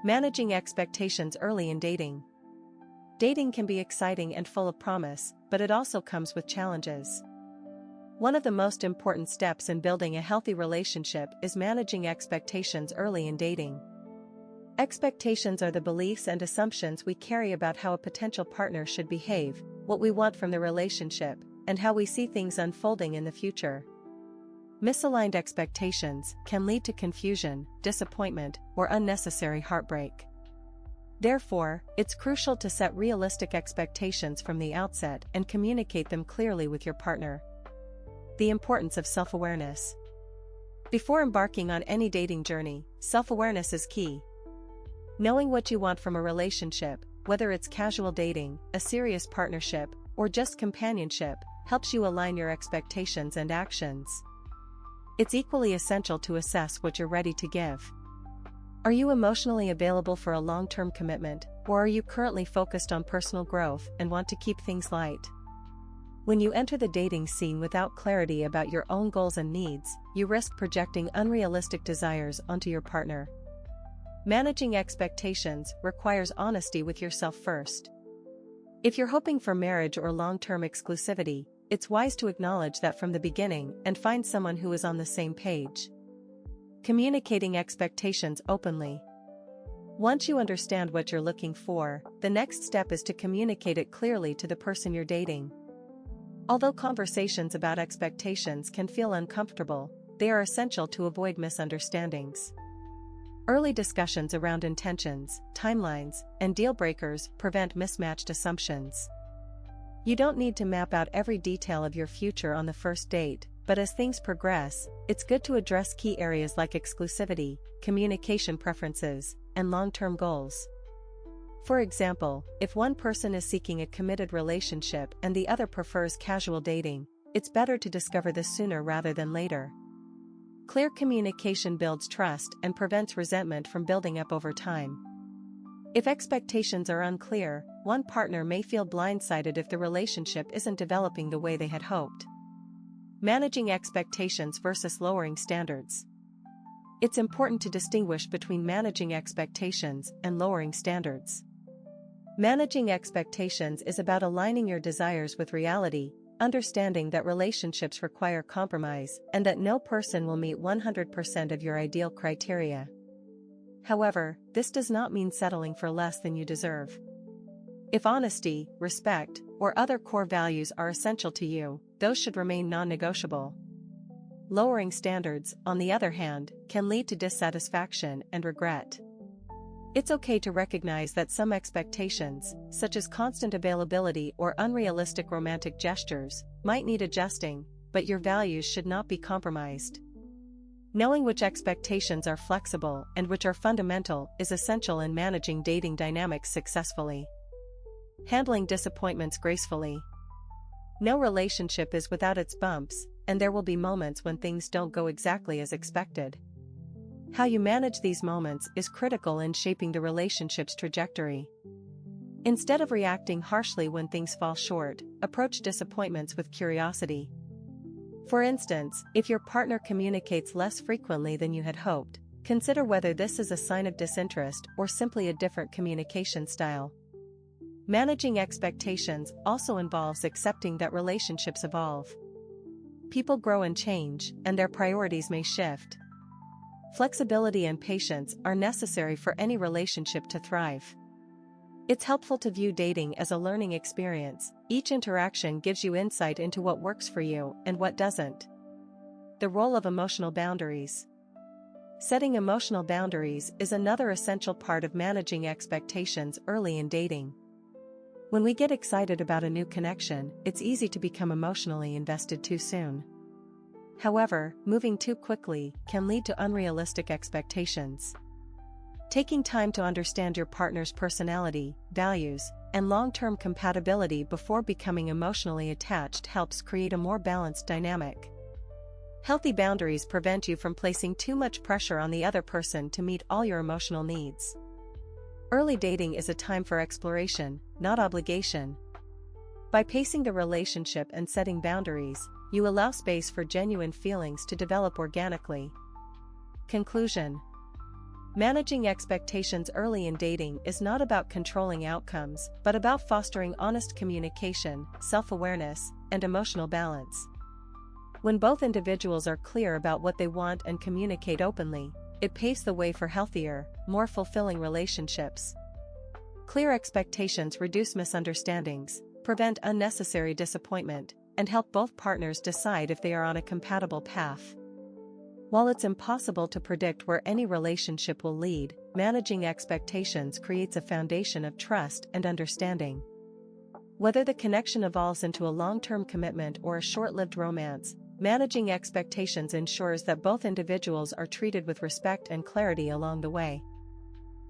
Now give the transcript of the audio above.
Managing expectations early in dating. Dating can be exciting and full of promise, but it also comes with challenges. One of the most important steps in building a healthy relationship is managing expectations early in dating. Expectations are the beliefs and assumptions we carry about how a potential partner should behave, what we want from the relationship, and how we see things unfolding in the future. Misaligned expectations can lead to confusion, disappointment, or unnecessary heartbreak. Therefore, it's crucial to set realistic expectations from the outset and communicate them clearly with your partner. The importance of self-awareness. Before embarking on any dating journey, self-awareness is key. Knowing what you want from a relationship, whether it's casual dating, a serious partnership, or just companionship, helps you align your expectations and actions. It's equally essential to assess what you're ready to give. Are you emotionally available for a long-term commitment, or are you currently focused on personal growth and want to keep things light? When you enter the dating scene without clarity about your own goals and needs, you risk projecting unrealistic desires onto your partner. Managing expectations requires honesty with yourself first. If you're hoping for marriage or long-term exclusivity, it's wise to acknowledge that from the beginning and find someone who is on the same page. Communicating expectations openly. Once you understand what you're looking for, the next step is to communicate it clearly to the person you're dating. Although conversations about expectations can feel uncomfortable, they are essential to avoid misunderstandings. Early discussions around intentions, timelines, and deal breakers prevent mismatched assumptions. You don't need to map out every detail of your future on the first date, but as things progress, it's good to address key areas like exclusivity, communication preferences, and long-term goals. For example, if one person is seeking a committed relationship and the other prefers casual dating, it's better to discover this sooner rather than later. Clear communication builds trust and prevents resentment from building up over time. If expectations are unclear, one partner may feel blindsided if the relationship isn't developing the way they had hoped. Managing expectations versus lowering standards. It's important to distinguish between managing expectations and lowering standards. Managing expectations is about aligning your desires with reality, understanding that relationships require compromise and that no person will meet 100% of your ideal criteria. However, this does not mean settling for less than you deserve. If honesty, respect, or other core values are essential to you, those should remain non-negotiable. Lowering standards, on the other hand, can lead to dissatisfaction and regret. It's okay to recognize that some expectations, such as constant availability or unrealistic romantic gestures, might need adjusting, but your values should not be compromised. Knowing which expectations are flexible and which are fundamental is essential in managing dating dynamics successfully. Handling disappointments gracefully. No relationship is without its bumps, and there will be moments when things don't go exactly as expected. How you manage these moments is critical in shaping the relationship's trajectory. Instead of reacting harshly when things fall short, approach disappointments with curiosity. For instance, if your partner communicates less frequently than you had hoped, consider whether this is a sign of disinterest or simply a different communication style. Managing expectations also involves accepting that relationships evolve. People grow and change, and their priorities may shift. Flexibility and patience are necessary for any relationship to thrive. It's helpful to view dating as a learning experience. Each interaction gives you insight into what works for you and what doesn't. The role of emotional boundaries. Setting emotional boundaries is another essential part of managing expectations early in dating. When we get excited about a new connection, it's easy to become emotionally invested too soon. However, moving too quickly can lead to unrealistic expectations. Taking time to understand your partner's personality, values, and long-term compatibility before becoming emotionally attached helps create a more balanced dynamic. Healthy boundaries prevent you from placing too much pressure on the other person to meet all your emotional needs. Early dating is a time for exploration, not obligation. By pacing the relationship and setting boundaries, you allow space for genuine feelings to develop organically. Conclusion. Managing expectations early in dating is not about controlling outcomes, but about fostering honest communication, self-awareness, and emotional balance. When both individuals are clear about what they want and communicate openly, it paves the way for healthier, more fulfilling relationships. Clear expectations reduce misunderstandings, prevent unnecessary disappointment, and help both partners decide if they are on a compatible path. While it's impossible to predict where any relationship will lead, managing expectations creates a foundation of trust and understanding. Whether the connection evolves into a long-term commitment or a short-lived romance, managing expectations ensures that both individuals are treated with respect and clarity along the way.